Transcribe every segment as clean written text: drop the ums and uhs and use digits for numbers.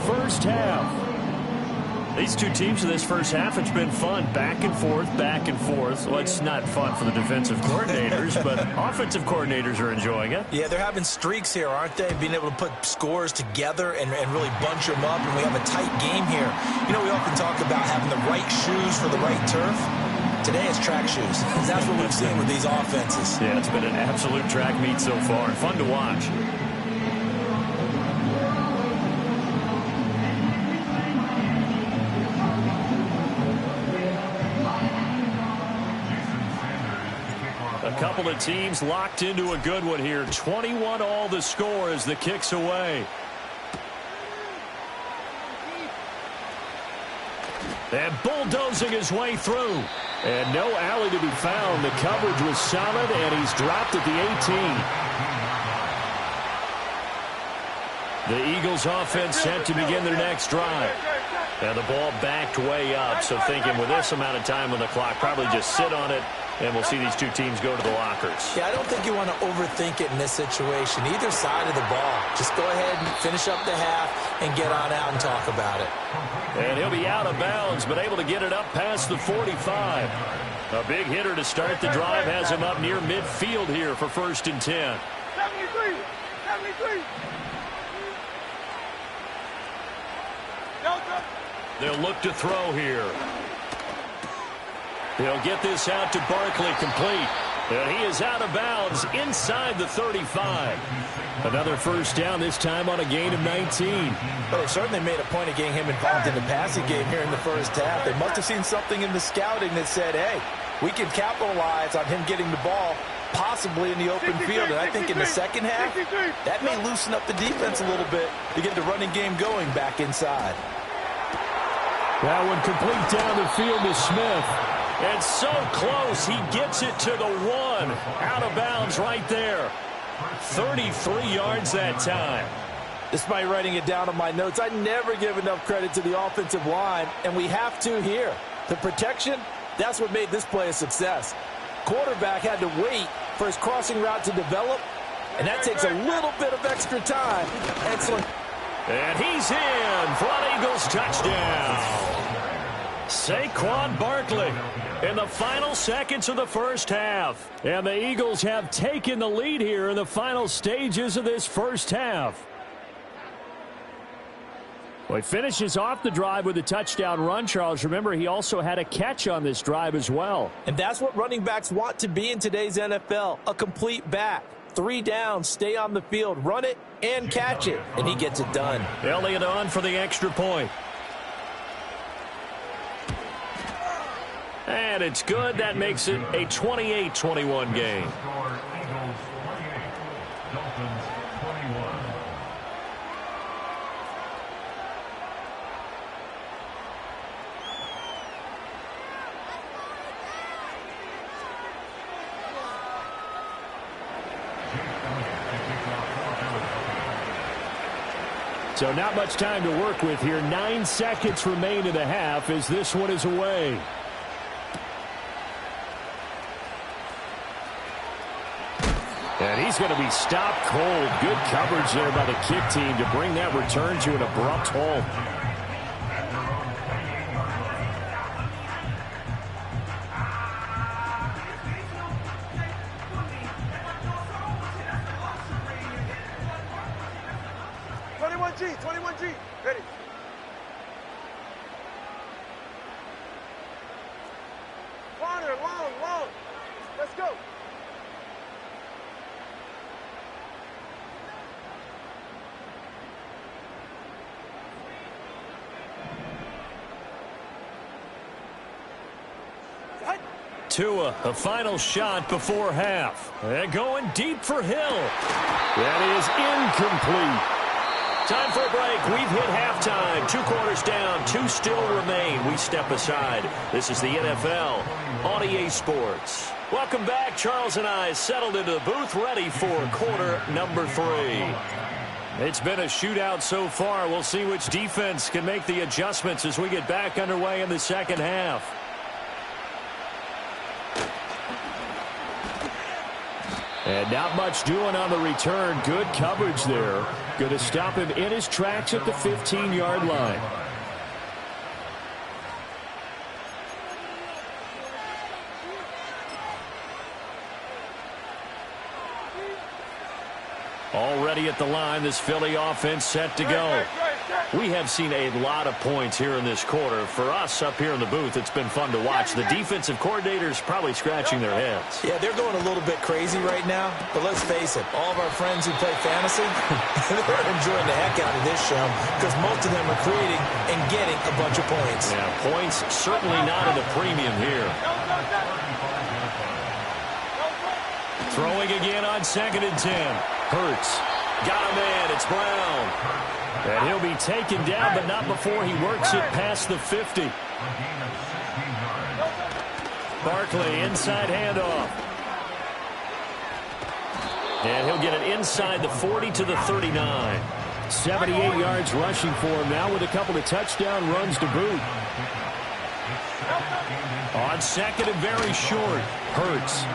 first half. These two teams in this first half, it's been fun. Back and forth, back and forth. Well, it's not fun for the defensive coordinators, but offensive coordinators are enjoying it. Yeah, they're having streaks here, aren't they? Being able to put scores together and really bunch them up, and we have a tight game here. You know, we often talk about having the right shoes for the right turf. Today it's track shoes. That's what we've seen with these offenses. Yeah, it's been an absolute track meet so far. Fun to watch. A couple of teams locked into a good one here. 21 all the score as the kick's away. And bulldozing his way through. And no alley to be found. The coverage was solid, and he's dropped at the 18. The Eagles offense set to begin their next drive. And the ball backed way up. So thinking with this amount of time on the clock, probably just sit on it. And we'll see these two teams go to the lockers. Yeah, I don't think you want to overthink it in this situation. Either side of the ball. Just go ahead and finish up the half and get on out and talk about it. And he'll be out of bounds, but able to get it up past the 45. A big hitter to start the drive has him up near midfield here for 1st and 10. 73. They'll look to throw here. They'll get this out to Barkley, complete. And he is out of bounds inside the 35. Another first down, this time on a gain of 19. Well, they certainly made a point of getting him involved in the passing game here in the first half. They must have seen something in the scouting that said, hey, we can capitalize on him getting the ball possibly in the open field. And I think in the second half, that may loosen up the defense a little bit to get the running game going back inside. That one complete down the field to Smith. And so close, he gets it to the 1. Out of bounds right there. 33 yards that time. Despite writing it down on my notes, I never give enough credit to the offensive line, and we have to here. The protection, that's what made this play a success. Quarterback had to wait for his crossing route to develop, and that takes a little bit of extra time. Excellent. And he's in for an Eagles touchdown. Saquon Barkley in the final seconds of the first half. And the Eagles have taken the lead here in the final stages of this first half. Well, he finishes off the drive with a touchdown run, Charles. Remember, he also had a catch on this drive as well. And that's what running backs want to be in today's NFL, a complete back. 3 downs, stay on the field, run it, and catch it. And he gets it done. Elliott on for the extra point. And it's good. That makes it a 28-21 game. So not much time to work with here. 9 seconds remain in the half as this one is away. And he's going to be stopped cold. Good coverage there by the kick team to bring that return to an abrupt halt. Ready. Corner, long. Let's go. Tua, a final shot before half. And going deep for Hill. That is incomplete. Time for a break. We've hit halftime. 2 quarters down. 2 still remain. We step aside. This is the NFL on EA Sports. Welcome back. Charles and I settled into the booth, ready for quarter number 3. It's been a shootout so far. We'll see which defense can make the adjustments as we get back underway in the second half. And not much doing on the return. Good coverage there. Going to stop him in his tracks at the 15-yard line. Already at the line, this Philly offense set to go. We have seen a lot of points here in this quarter. For us up here in the booth, it's been fun to watch. The defensive coordinators probably scratching their heads. Yeah, they're going a little bit crazy right now. But let's face it, all of our friends who play fantasy, they're enjoying the heck out of this show because most of them are creating and getting a bunch of points. Yeah, points certainly not at a premium here. Throwing again on 2nd and 10. Hurts. Got a man. It's Brown. And he'll be taken down, but not before he works it past the 50. Barkley, inside handoff. And he'll get it inside the 40 to the 39. 78 yards rushing for him now with a couple of touchdown runs to boot. On 2nd and very short. Hurts.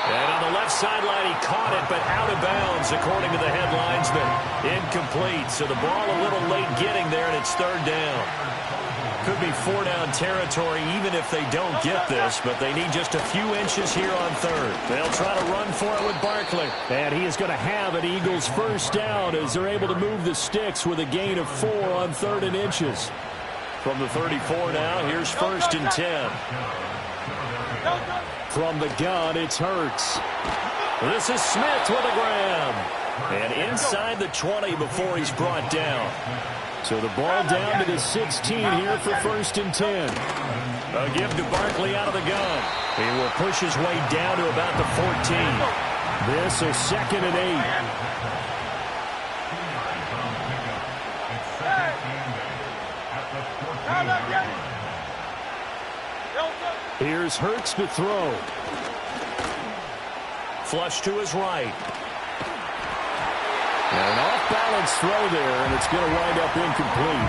And on the left sideline, he caught it, but out of bounds, according to the head linesman. Incomplete, so the ball a little late getting there, and it's 3rd down. Could be 4-down territory even if they don't get this, but they need just a few inches here on 3rd. They'll try to run for it with Barkley. And he is going to have an Eagles 1st down as they're able to move the sticks with a gain of 4 on 3rd and inches. From the 34 now, here's 1st and 10. From the gun, it's Hurts. This is Smith with a grab. And inside the 20 before he's brought down. So the ball down to the 16 here for 1st and 10. A give to Barkley out of the gun. He will push his way down to about the 14. This is 2nd and 8. Here's Hurts to throw. Flush to his right. And an off-balance throw there, and it's going to wind up incomplete.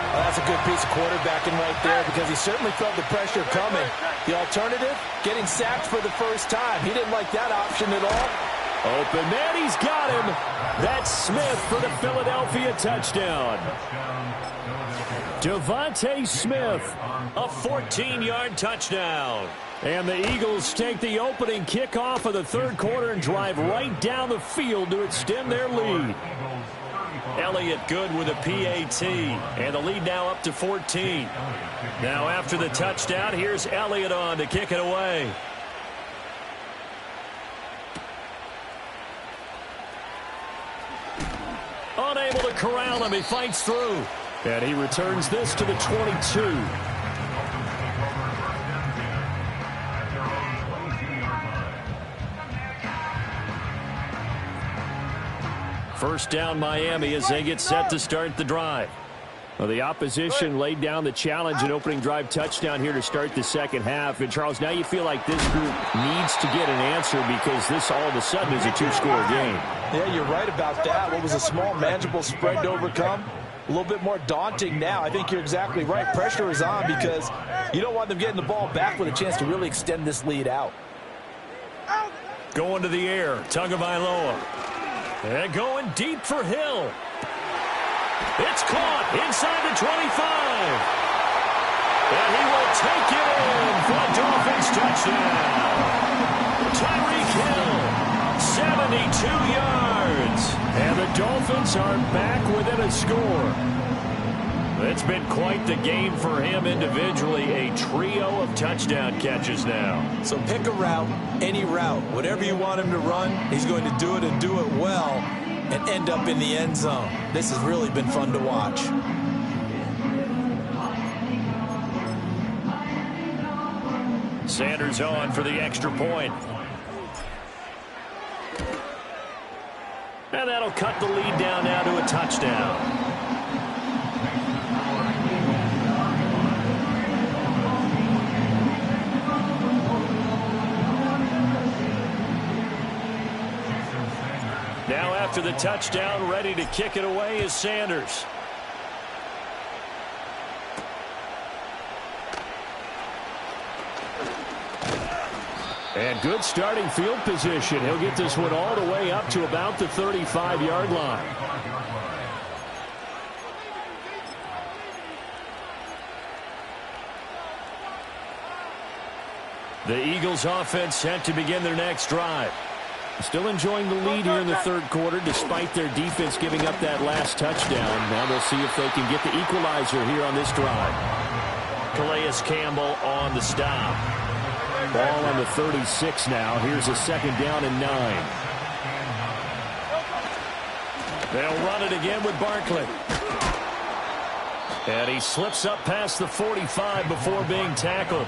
Well, that's a good piece of quarterbacking right there because he certainly felt the pressure coming. The alternative, getting sacked for the first time. He didn't like that option at all. Open man, he's got him. That's Smith for the Philadelphia touchdown. Devontae Smith, a 14-yard touchdown. And the Eagles take the opening kickoff of the 3rd quarter and drive right down the field to extend their lead. Elliott good with a PAT, and the lead now up to 14. Now after the touchdown, here's Elliott on to kick it away. Unable to corral him, he fights through. And he returns this to the 22. First down Miami as they get set to start the drive. Well, the opposition laid down the challenge and opening drive touchdown here to start the 2nd half. And, Charles, now you feel like this group needs to get an answer because this all of a sudden is a 2-score game. Yeah, you're right about that. What was a small, manageable spread to overcome? A little bit more daunting now. I think you're exactly right. Pressure is on because you don't want them getting the ball back with a chance to really extend this lead out. Going to the air, Tagovailoa. And going deep for Hill. It's caught inside the 25. And he will take it in for a Dolphins touchdown. Tyreek Hill, 72 yards. And the Dolphins are back within a score. It's been quite the game for him individually. A trio of touchdown catches now. So pick a route, any route. Whatever you want him to run, he's going to do it and do it well and end up in the end zone. This has really been fun to watch. Sanders on for the extra point. And that'll cut the lead down now to a touchdown. Now after the touchdown, ready to kick it away is Sanders. And good starting field position. He'll get this one all the way up to about the 35-yard line. The Eagles offense set to begin their next drive. Still enjoying the lead here in the third quarter despite their defense giving up that last touchdown. Now they'll see if they can get the equalizer here on this drive. Calais Campbell on the stop. Ball on the 36 now. Here's a second down and 9. They'll run it again with Barkley. And he slips up past the 45 before being tackled.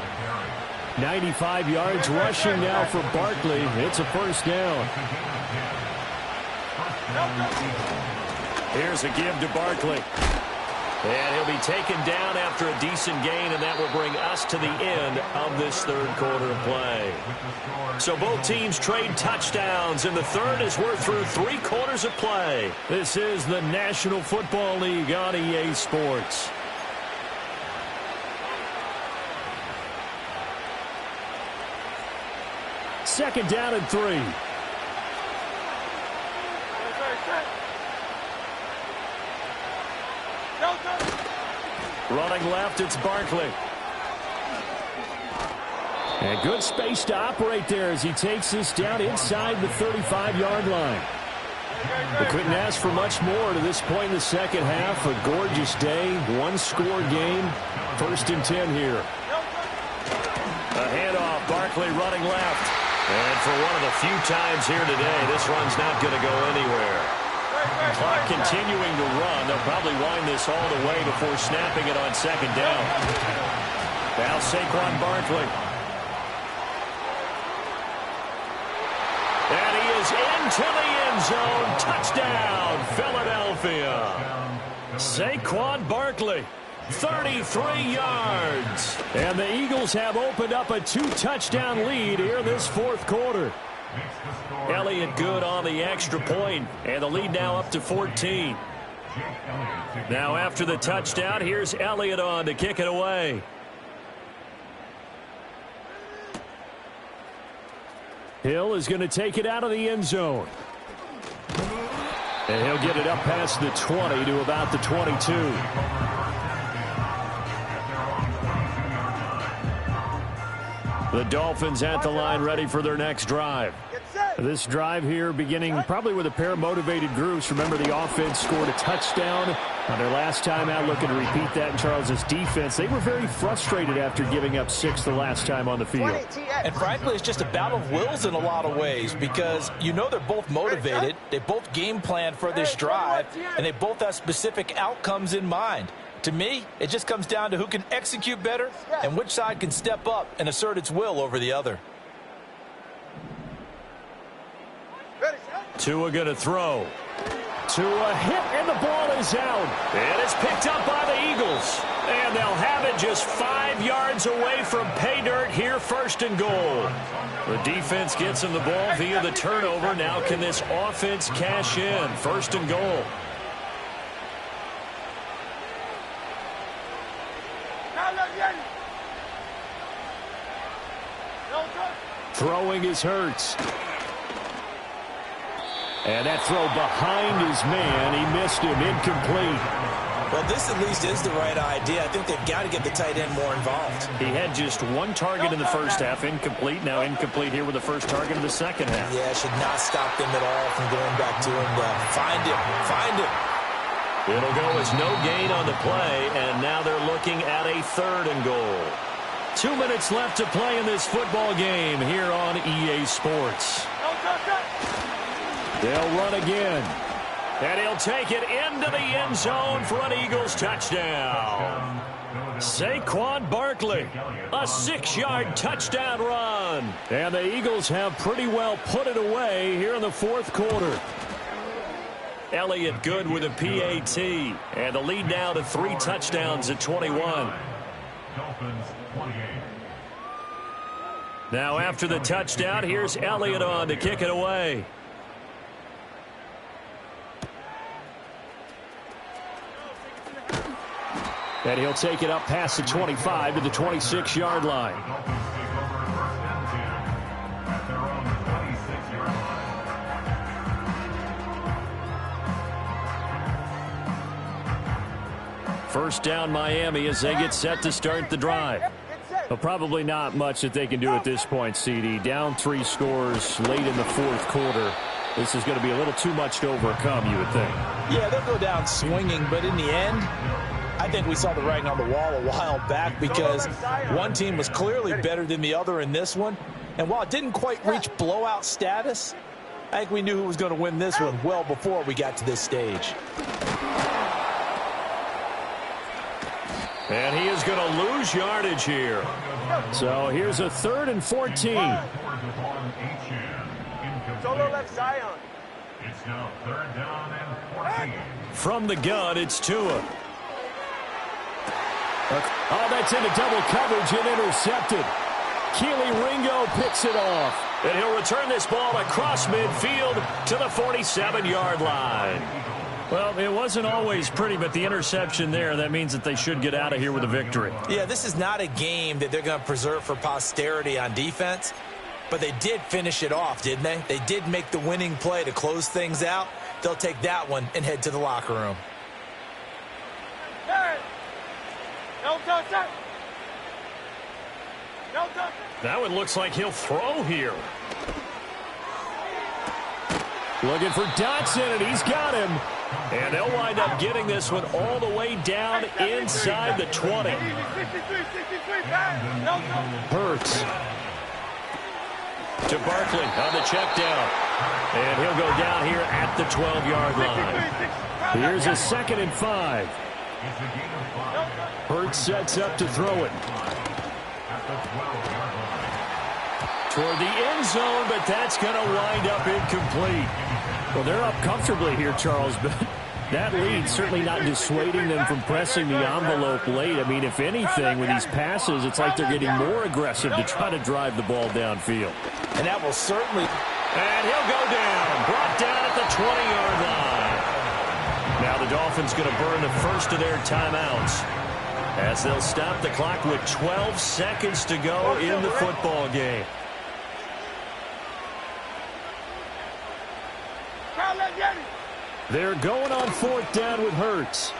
95 yards rushing now for Barkley. It's a first down. Here's a give to Barkley. And he'll be taken down after a decent gain, and that will bring us to the end of this third quarter of play. So both teams trade touchdowns, and the third as we're through 3 quarters of play. This is the National Football League on EA Sports. Second down and 3. Running left, it's Barkley. And good space to operate there as he takes this down inside the 35-yard line. They couldn't ask for much more to this point in the second half. A gorgeous day, one-score game. First and 10 here. A handoff, Barkley running left. And for one of the few times here today, this run's not going to go anywhere. Clock continuing to run. They'll probably wind this all the way before snapping it on second down. Now Saquon Barkley. And he is into the end zone. Touchdown, Philadelphia. Saquon Barkley. 33 yards. And the Eagles have opened up a 2-touchdown lead here in this fourth quarter. Elliott good on the extra point, and the lead now up to 14. Now after the touchdown, here's Elliott on to kick it away. Hill is going to take it out of the end zone. And he'll get it up past the 20 to about the 22. The Dolphins at the line ready for their next drive. This drive here beginning probably with a pair of motivated groups. Remember, the offense scored a touchdown on their last time out. Looking to repeat that in Charles's defense. They were very frustrated after giving up 6 the last time on the field. And frankly, it's just a battle of wills in a lot of ways because you know they're both motivated. They both game planned for this drive, and they both have specific outcomes in mind. To me, it just comes down to who can execute better and which side can step up and assert its will over the other. Tua going to throw. Tua hit, and the ball is out. And it's picked up by the Eagles. And they'll have it just 5 yards away from pay dirt here, first and goal. The defense gets him the ball via the turnover. Now can this offense cash in? First and goal. Throwing is Hurts. And that throw behind his man. He missed him. Incomplete. Well, this at least is the right idea. I think they've got to get the tight end more involved. He had just 1 target in the first half. Incomplete. Now incomplete here with the first target in the second half. Yeah, should not stop them at all from going back to him. Find him. Find him. It'll go as no gain on the play, and now they're looking at a third and goal. 2 minutes left to play in this football game here on EA Sports. They'll run again. And he'll take it into the end zone for an Eagles touchdown. Saquon Barkley, a 6-yard touchdown run. And the Eagles have pretty well put it away here in the fourth quarter. Elliott good with a PAT. And the lead now to 3 touchdowns at 21. Now after the touchdown, here's Elliott on to kick it away. And he'll take it up past the 25 to the 26-yard line. First down Miami as they get set to start the drive. Well, probably not much that they can do at this point, CD. Down 3 scores late in the fourth quarter. This is going to be a little too much to overcome, you would think. Yeah, they'll go down swinging, but in the end, I think we saw the writing on the wall a while back because one team was clearly better than the other in this one. And while it didn't quite reach blowout status, I think we knew who was going to win this one well before we got to this stage. And he is going to lose yardage here. So here's a 3rd and 14. Solo left Zion. It's now 3rd down and 14. From the gun, it's Tua. Oh, that's into double coverage and intercepted. Keely Ringo picks it off. And he'll return this ball across midfield to the 47-yard line. Well, it wasn't always pretty, but the interception there, that means that they should get out of here with a victory. Yeah, this is not a game that they're going to preserve for posterity on defense, but they did finish it off, didn't they? They did make the winning play to close things out. They'll take that one and head to the locker room. No touch. No touch. That one looks like he'll throw here. Looking for Dotson, and he's got him. And they'll wind up getting this one all the way down inside the 20. Hurts to Barkley on the check down. And he'll go down here at the 12-yard line. Here's a 2nd and 5. Hurts sets up to throw it. Toward the end zone, but that's going to wind up incomplete. Well, they're up comfortably here, Charles, but that lead certainly not dissuading them from pressing the envelope late. I mean, if anything, with these passes, it's like they're getting more aggressive to try to drive the ball downfield. And that will certainly... And he'll go down, brought down at the 20-yard line. Now the Dolphins going to burn the first of their timeouts as they'll stop the clock with 12 seconds to go in the football game. They're going on 4th down with Hurts.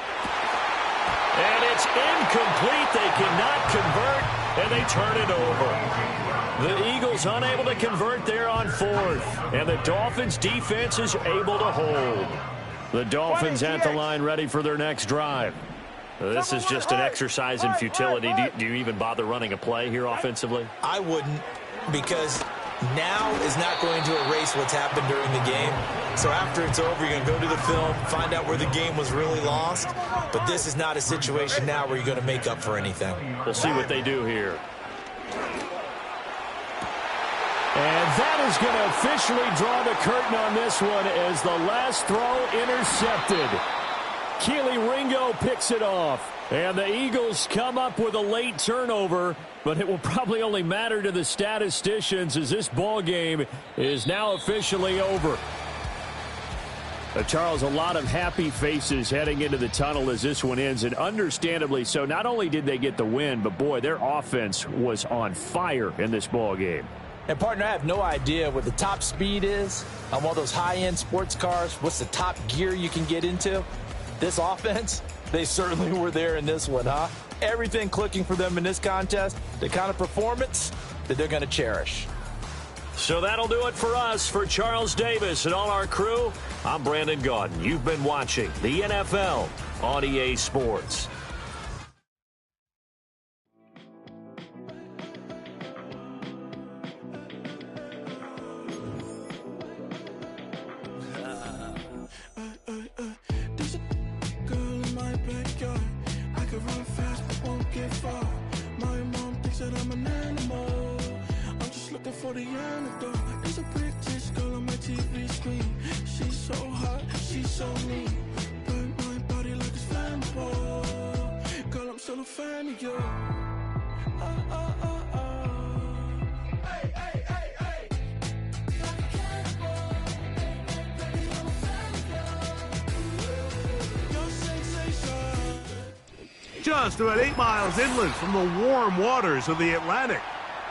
And it's incomplete. They cannot convert, and they turn it over. The Eagles unable to convert there on 4th, and the Dolphins defense is able to hold. The Dolphins at the line ready for their next drive. This is just an exercise in futility. Do you even bother running a play here offensively? I wouldn't, because now is not going to erase what's happened during the game. So after it's over, you're going to go to the film, find out where the game was really lost. But this is not a situation now where you're going to make up for anything. We'll see what they do here. And that is going to officially draw the curtain on this one as the last throw intercepted. Keely Ringo picks it off. And the Eagles come up with a late turnover, but it will probably only matter to the statisticians as this ball game is now officially over. Charles, a lot of happy faces heading into the tunnel as this one ends, and understandably so. Not only did they get the win, but boy, their offense was on fire in this ball game. And, partner, I have no idea what the top speed is on one of those high-end sports cars. What's the top gear you can get into? This offense, they certainly were there in this one, huh? Everything clicking for them in this contest, the kind of performance that they're going to cherish. So that'll do it for us. For Charles Davis and all our crew, I'm Brandon Gaudin. You've been watching the NFL on EA Sports. For the antidote, there's a British girl on my TV screen. She's so hot, she's so mean. Burn my body like it's flammable. Girl, I'm still a fan of you. Hey, hey, hey, hey. Your sensation. Just about 8 miles inland from the warm waters of the Atlantic,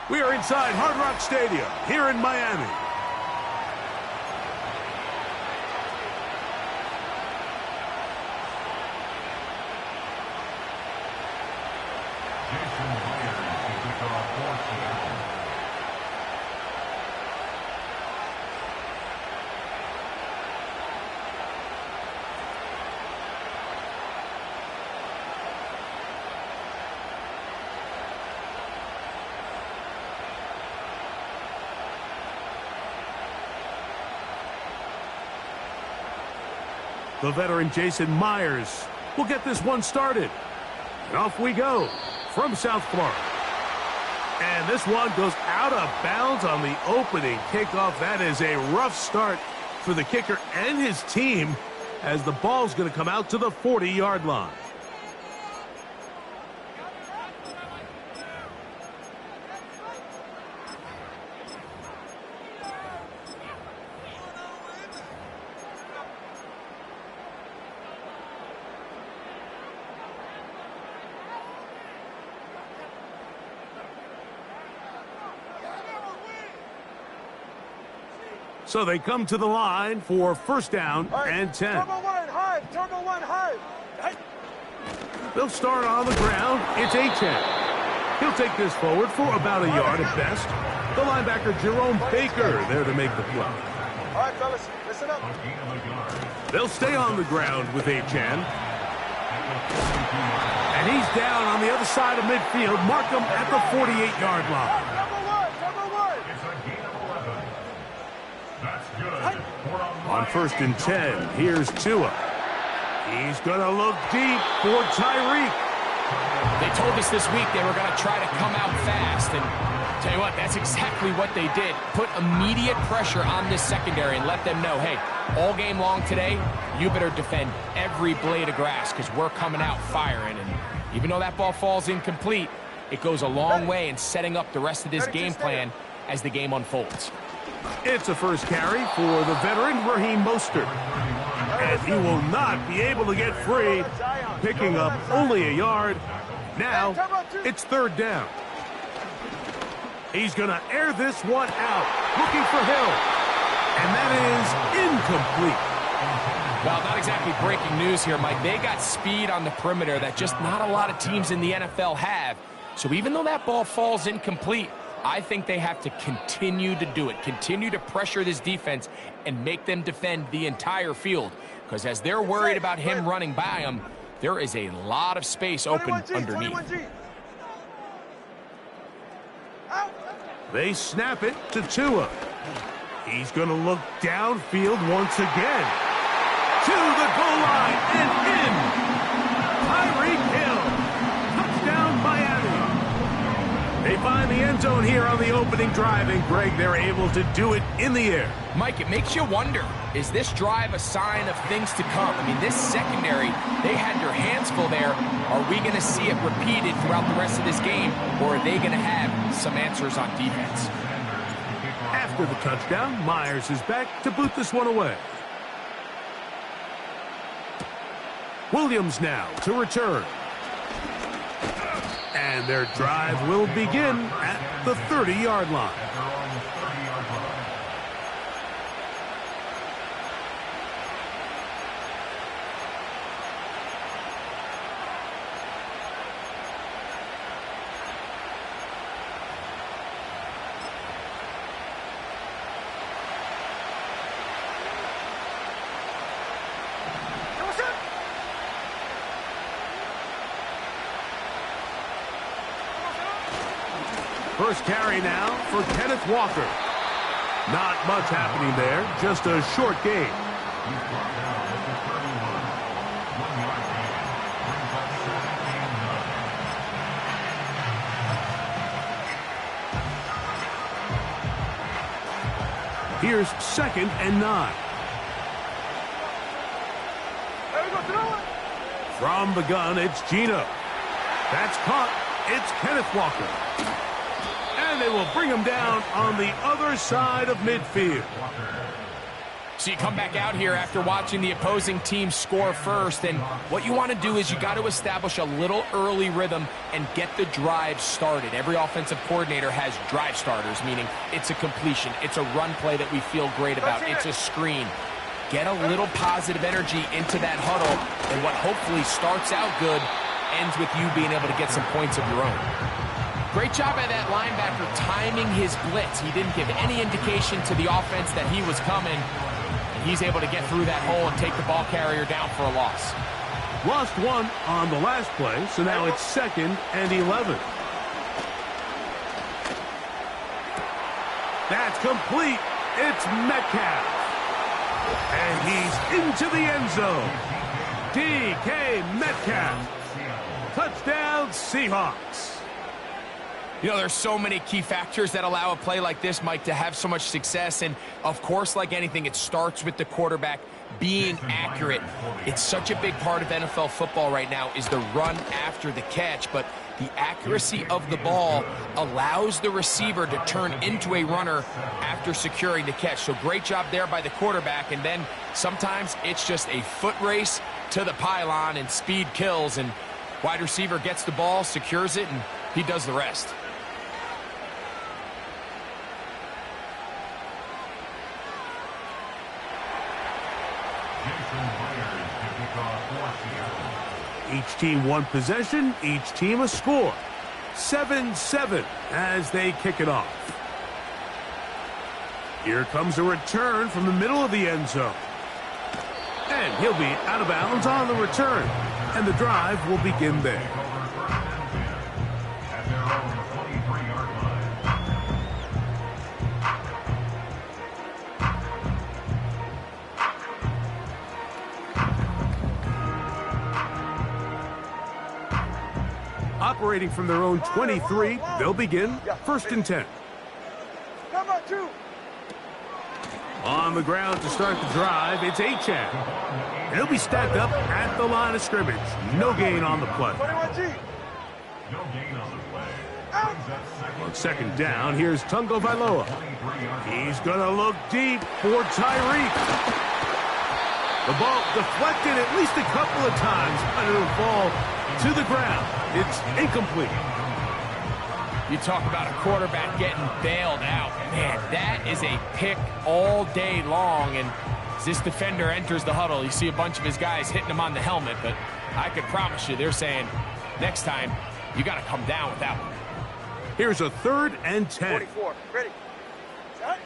we are inside Hard Rock Stadium here in Miami. The veteran Jason Myers will get this one started. And off we go from South Florida. And this one goes out of bounds on the opening kickoff. That is a rough start for the kicker and his team, as the ball's going to come out to the 40-yard line. So they come to the line for first down and 10. Turbo one, hard. Turbo one, hard. They'll start on the ground. It's Achane. He'll take this forward for about a yard at best. The linebacker, Jerome Baker, there to make the play. All right, fellas, listen up. They'll stay on the ground with Achane. And he's down on the other side of midfield. Mark him at the 48-yard line. Turbo one. It's a gain of 11. That's good. On first and 10, here's Tua. He's going to look deep for Tyreek. They told us this week they were going to try to come out fast, and tell you what, that's exactly what they did. Put immediate pressure on this secondary and let them know, hey, all game long today, you better defend every blade of grass because we're coming out firing. And even though that ball falls incomplete, it goes a long way in setting up the rest of this game plan as the game unfolds. It's a first carry for the veteran, Raheem Mostert. And he will not be able to get free, picking up only a yard. Now, it's third down. He's going to air this one out, looking for Hill. And that is incomplete. Well, not exactly breaking news here, Mike. They got speed on the perimeter that just not a lot of teams in the NFL have. So even though that ball falls incomplete, I think they have to continue to do it, continue to pressure this defense and make them defend the entire field. Because as they're worried about him running by them, there is a lot of space open underneath. They snap it to Tua. He's going to look downfield once again. To the goal line and in. Tyreek Hill. Touchdown, Miami. They find the end zone here on the opening drive, and Greg, they're able to do it in the air. Mike, it makes you wonder, is this drive a sign of things to come? I mean, this secondary, they had their hands full there. Are we going to see it repeated throughout the rest of this game, or are they going to have some answers on defense? After the touchdown, Myers is back to boot this one away. Williams now to return. And their drive will begin at the 30-yard line. First carry now for Kenneth Walker. Not much happening there, just a short gain. Here's second and 9. From the gun, it's Gino. That's caught. It's Kenneth Walker. And they will bring him down on the other side of midfield. So you come back out here after watching the opposing team score first, and what you want to do is you got to establish a little early rhythm and get the drive started. Every offensive coordinator has drive starters, meaning it's a completion, it's a run play that we feel great about, it's a screen. Get a little positive energy into that huddle, and what hopefully starts out good ends with you being able to get some points of your own. Great job by that linebacker timing his blitz. He didn't give any indication to the offense that he was coming. And he's able to get through that hole and take the ball carrier down for a loss. Lost one on the last play, so now it's second and 11. That's complete. It's Metcalf. And he's into the end zone. DK Metcalf. Touchdown, Seahawks. You know, there's so many key factors that allow a play like this, Mike, to have so much success. And, of course, like anything, it starts with the quarterback being accurate. It's such a big part of NFL football right now is the run after the catch. But the accuracy of the ball allows the receiver to turn into a runner after securing the catch. So great job there by the quarterback. And then sometimes it's just a foot race to the pylon and speed kills. And wide receiver gets the ball, secures it, and he does the rest. Each team one possession, each team a score. 7-7 as they kick it off. Here comes a return from the middle of the end zone. And he'll be out of bounds on the return. And the drive will begin there. Operating from their own 23, they'll begin 1st and 10. Come on, 2. On the ground to start the drive, it's Achane. And he'll be stacked up at the line of scrimmage. No gain on the play. 21G. No gain on the play. On 2nd down, here's Tungo Vailoa. He's going to look deep for Tyreek. The ball deflected at least a couple of times, but it'll fall to the ground. It's incomplete. You talk about a quarterback getting bailed out. Man, that is a pick all day long. And as this defender enters the huddle, you see a bunch of his guys hitting him on the helmet. But I could promise you they're saying, next time, you got to come down with that one. Here's a 3rd and 10. 44. Ready. Set.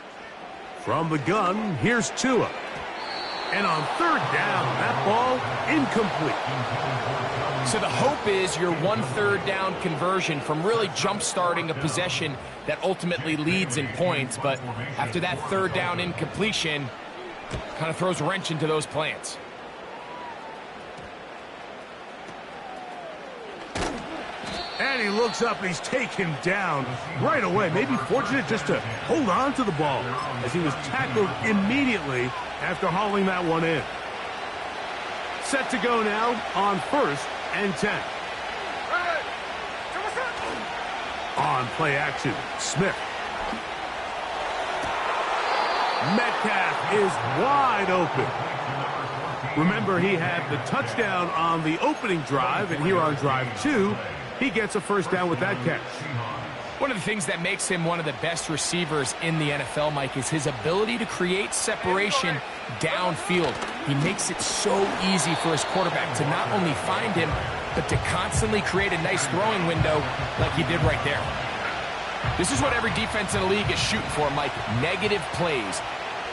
From the gun, here's Tua. And on 3rd down, that ball incomplete. So the hope is your 1/3 down conversion from really jump-starting a possession that ultimately leads in points. But after that 3rd down incompletion, kind of throws a wrench into those plans. And he looks up and he's taken down right away. Maybe fortunate just to hold on to the ball as he was tackled immediately after hauling that one in. Set to go now on 1st and 10. On play action, Smith. Metcalf is wide open. Remember, he had the touchdown on the opening drive, and here on drive 2, he gets a 1st down with that catch. One of the things that makes him one of the best receivers in the NFL, Mike, is his ability to create separation downfield. He makes it so easy for his quarterback to not only find him, but to constantly create a nice throwing window like he did right there. This is what every defense in the league is shooting for, Mike. Negative plays.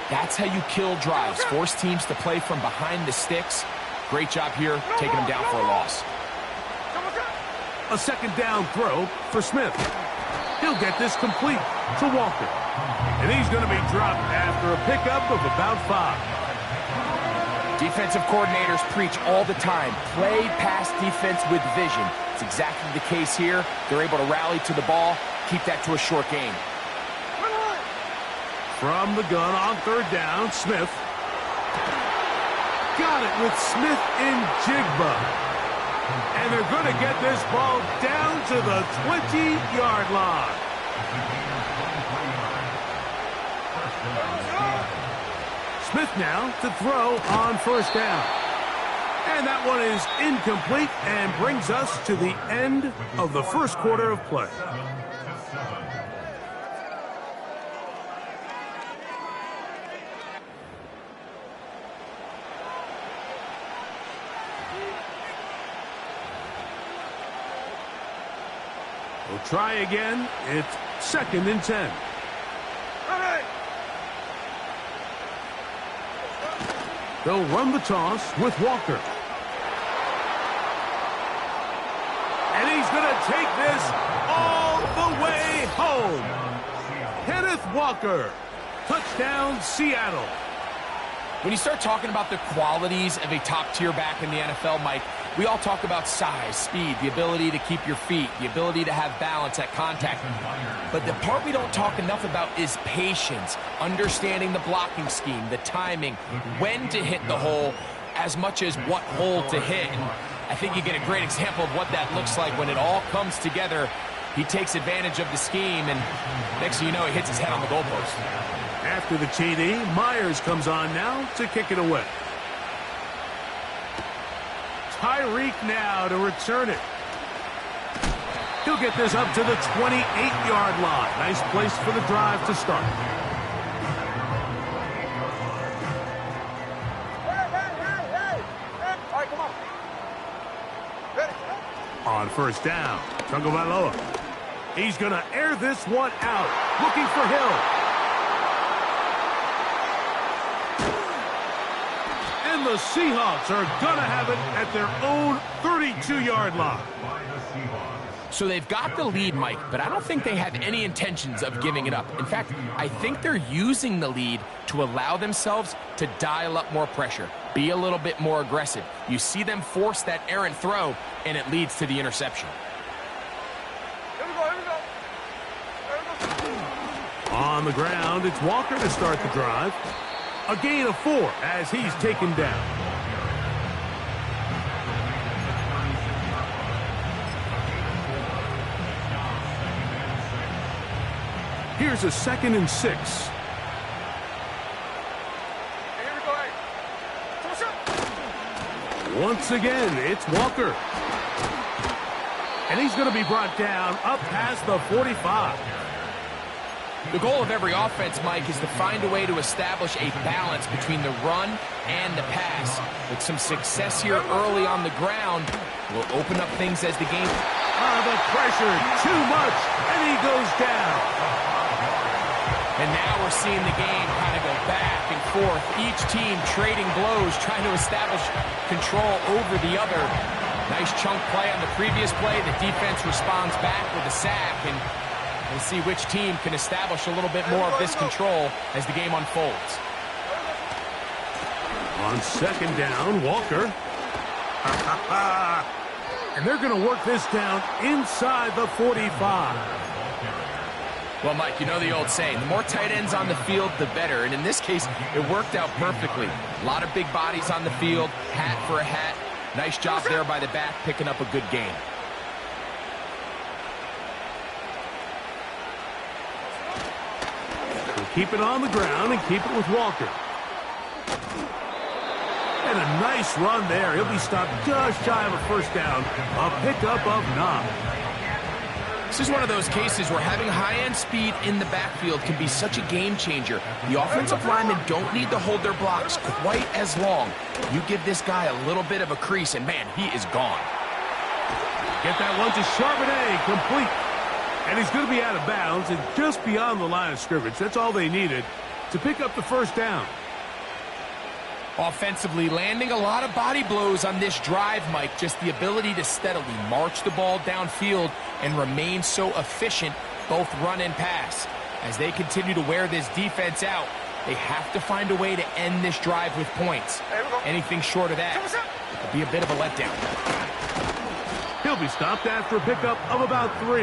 That's how you kill drives. Force teams to play from behind the sticks. Great job here, taking them down for a loss. A 2nd down throw for Smith. He'll get this complete to Walker. And he's going to be dropped after a pickup of about 5. Defensive coordinators preach all the time, play pass defense with vision. It's exactly the case here. They're able to rally to the ball, keep that to a short game. From the gun on 3rd down, Smith. Got it with Smith in Jigba. And they're going to get this ball down to the 20-yard line. Smith now to throw on 1st down. And that one is incomplete and brings us to the end of the 1st quarter of play. We'll try again. It's 2nd and 10. They'll run the toss with Walker. And he's going to take this all the way home. Kenneth Walker. Touchdown, Seattle. When you start talking about the qualities of a top-tier back in the NFL, Mike, we all talk about size, speed, the ability to keep your feet, the ability to have balance at contact. But the part we don't talk enough about is patience, understanding the blocking scheme, the timing, when to hit the hole, as much as what hole to hit. And I think you get a great example of what that looks like when it all comes together. He takes advantage of the scheme, and next thing you know, he hits his head on the goalpost. After the TD, Myers comes on now to kick it away. Tyreek now to return it. He'll get this up to the 28-yard line. Nice place for the drive to start. All right, come on. Ready? On first down, Tagovailoa. He's going to air this one out, looking for Hill. And the Seahawks are going to have it at their own 32-yard line. So they've got the lead, Mike, but I don't think they have any intentions of giving it up. In fact, I think they're using the lead to allow themselves to dial up more pressure, be a little bit more aggressive. You see them force that errant throw, and it leads to the interception. Here we go. On the ground, it's Walker to start the drive. A gain of 4 as he's taken down. Here's a 2nd and 6. Here we go, hey. Once again, it's Walker. And he's going to be brought down up past the 45. The goal of every offense, Mike, is to find a way to establish a balance between the run and the pass. With some success here early on the ground, will open up things as the game... The pressure, too much, and he goes down. And now we're seeing the game kind of go back and forth. Each team trading blows, trying to establish control over the other. Nice chunk play on the previous play. The defense responds back with a sack, and we'll see which team can establish a little bit more of this control as the game unfolds. On 2nd down, Walker. And they're going to work this down inside the 45. Well, Mike, you know the old saying, the more tight ends on the field, the better. And in this case, it worked out perfectly. A lot of big bodies on the field, hat for a hat. Nice job there by the back, picking up a good gain. Keep it on the ground and keep it with Walker. And a nice run there. He'll be stopped just shy of a first down. A pickup of 9. This is one of those cases where having high-end speed in the backfield can be such a game changer. The offensive linemen don't need to hold their blocks quite as long. You give this guy a little bit of a crease, and man, he is gone. Get that one to Charbonnet, complete. And he's going to be out of bounds and just beyond the line of scrimmage. That's all they needed to pick up the first down. Offensively, landing a lot of body blows on this drive, Mike. Just the ability to steadily march the ball downfield and remain so efficient, both run and pass. As they continue to wear this defense out, they have to find a way to end this drive with points. Anything short of that would be a bit of a letdown. He'll be stopped after a pickup of about 3.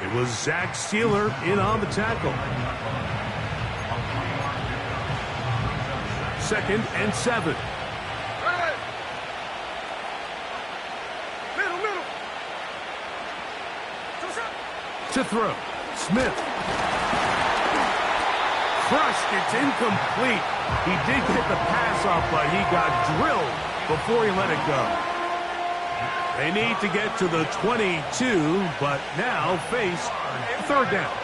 It was Zach Sealer in on the tackle. 2nd and 7. Middle. To throw. Smith. Crushed. It's incomplete. He did get the pass off, but he got drilled before he let it go. They need to get to the 22, but now face 3rd down.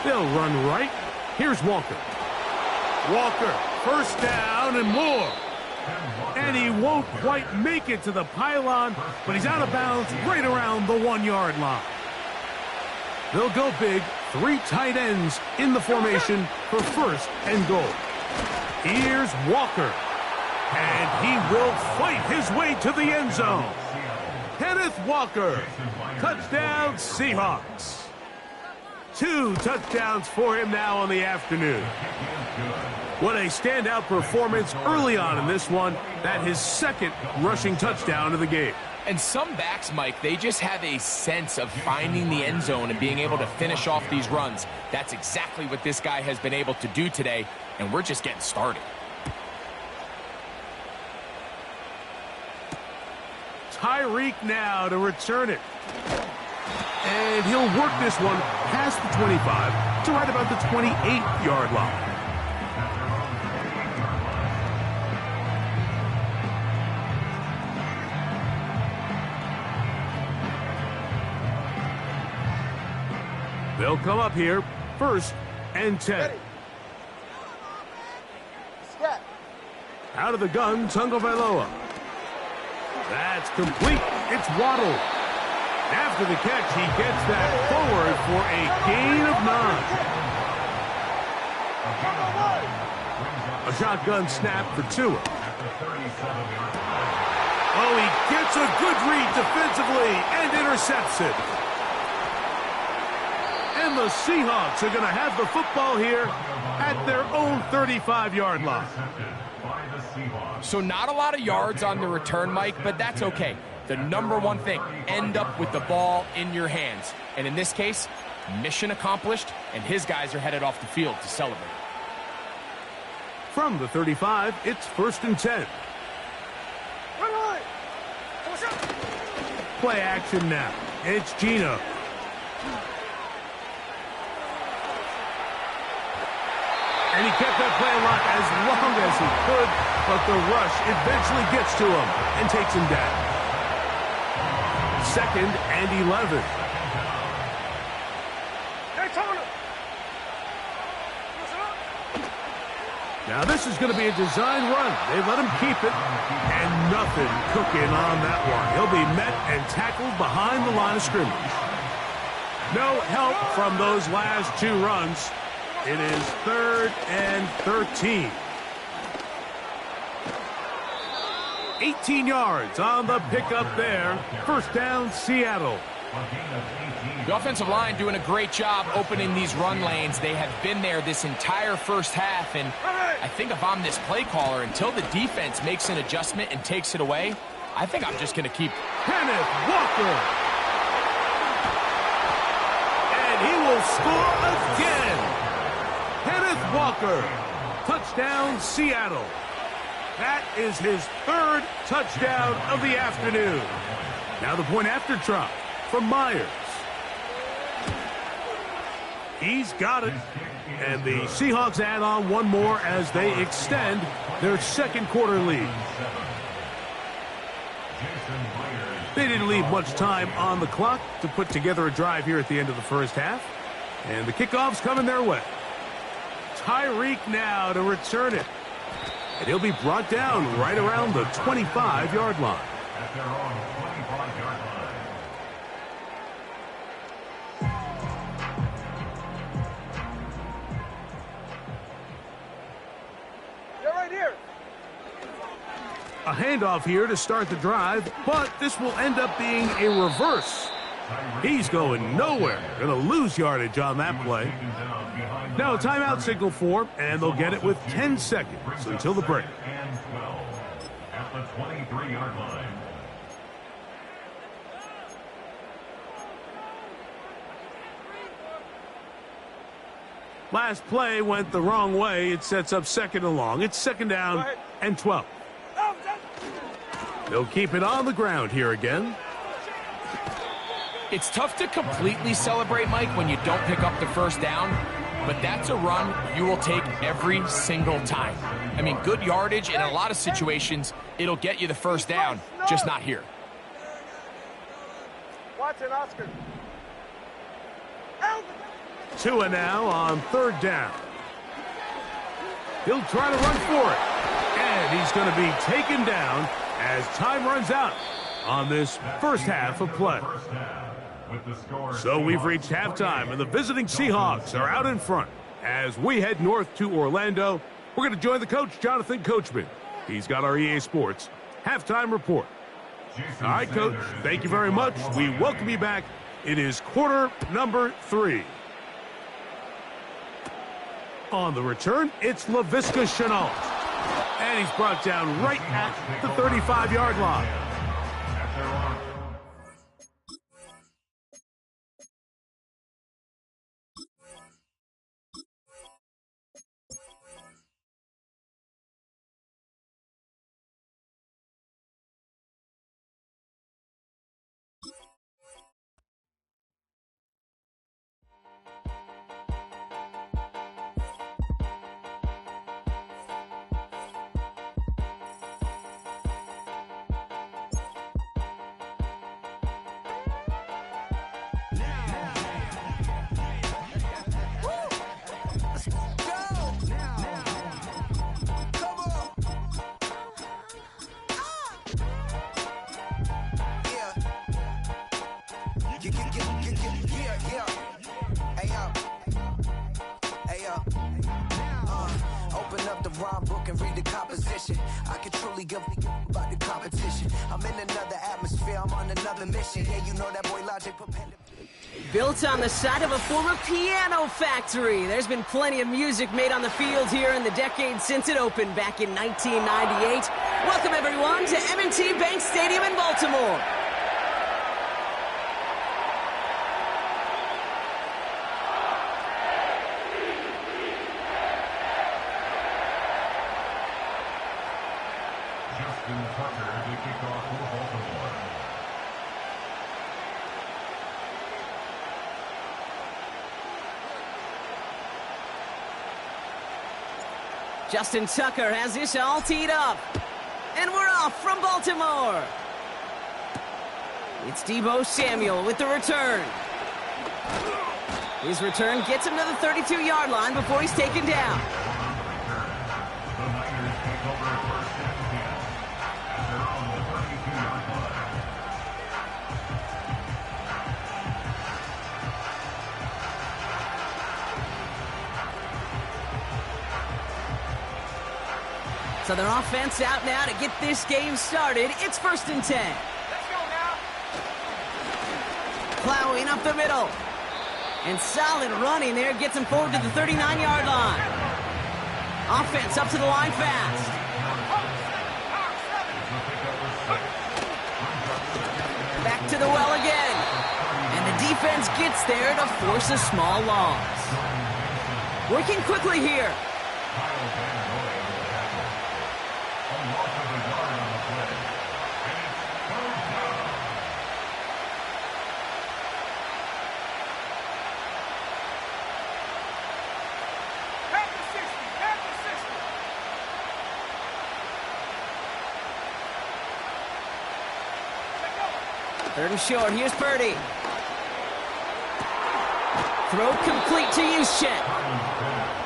They'll run right. Here's Walker. Walker, first down and more. And he won't quite make it to the pylon, but he's out of bounds right around the 1-yard line. They'll go big, 3 tight ends in the formation for 1st and goal. Here's Walker. And he will fight his way to the end zone. Kenneth Walker. Touchdown, Seahawks. 2 touchdowns for him now on the afternoon. What a standout performance early on in this one. That his second rushing touchdown of the game. And some backs, Mike, they just have a sense of finding the end zone and being able to finish off these runs. That's exactly what this guy has been able to do today, and we're just getting started. Tyreek now to return it. And he'll work this one past the 25 to right about the 28-yard line. They'll come up here, 1st and 10. Out of the gun, Tagovailoa. That's complete. It's Waddle. After the catch, he gets that forward for a gain of 9. A shotgun snap for Tua. Oh, he gets a good read defensively and intercepts it. And the Seahawks are going to have the football here at their own 35-yard line. So not a lot of yards on the return, Mike, but that's okay. The number one thing, end up with the ball in your hands. And in this case, mission accomplished, and his guys are headed off the field to celebrate. From the 35, it's 1st and 10. Play action now. It's Gino. And he kept that play alive as long as he could, but the rush eventually gets to him and takes him down. 2nd and 11. Now this is going to be a design run. They let him keep it, and nothing cooking on that one. He'll be met and tackled behind the line of scrimmage. No help from those last 2 runs. It is 3rd and 13. 18 yards on the pickup there. 1st down, Seattle. The offensive line doing a great job opening these run lanes. They have been there this entire first half, and I think if I'm this play caller, until the defense makes an adjustment and takes it away, I think I'm just going to keep. Kenneth Walker. And he will score again. Kenneth Walker, touchdown Seattle. That is his 3rd touchdown of the afternoon. Now the point after try from Myers. He's got it. And the Seahawks add on one more as they extend their 2nd quarter lead. They didn't leave much time on the clock to put together a drive here at the end of the first half. And the kickoff's coming their way. Tyreek now to return it. And he'll be brought down right around the 25-yard line. At their own 25-yard line. They're right here. A handoff here to start the drive, but this will end up being a reverse. He's going nowhere. Going to lose yardage on that play. Now a timeout signal for him, and they'll get it with 10 seconds until the break. And 12 at the 23-yard line. Last play went the wrong way. It sets up 2nd and long. It's 2nd down and 12. They'll keep it on the ground here again. It's tough to completely celebrate, Mike, when you don't pick up the 1st down, but that's a run you will take every single time. I mean, good yardage in a lot of situations, it'll get you the 1st down, just not here. Watch it, Oscar. Tua now on 3rd down. He'll try to run for it. And he's going to be taken down as time runs out on this first half of play. So we've reached halftime, and the visiting Seahawks are out in front. As we head north to Orlando, we're going to join the coach, Jonathan Coachman. He's got our EA Sports halftime report. All right, Coach, thank you very much. We welcome you back. It is quarter number 3. On the return, it's Laviska Shenault. And he's brought down right at the 35-yard line. Open up the rhyme book and read the composition. I can truly give about the competition. I'm in another atmosphere, I'm on another mission. Yeah, you know that boy Logic prepared. Built on the side of a former piano factory, there's been plenty of music made on the field here in the decade since it opened back in 1998. Welcome everyone to M&T Bank Stadium in Baltimore. Justin Tucker to kick off for Baltimore. Justin Tucker has this all teed up. And we're off from Baltimore. It's Deebo Samuel with the return. His return gets him to the 32-yard line before he's taken down. The Niners take over first and 10 at their own 32-yard line. So their offense out now to get this game started. It's first and 10. Let's go now. Plowing up the middle. And solid running there gets him forward to the 39-yard line. Offense up to the line fast. Back to the well again. And the defense gets there to force a small loss. Working quickly here. Third and short, here's Purdy. Throw complete to Juszczyk.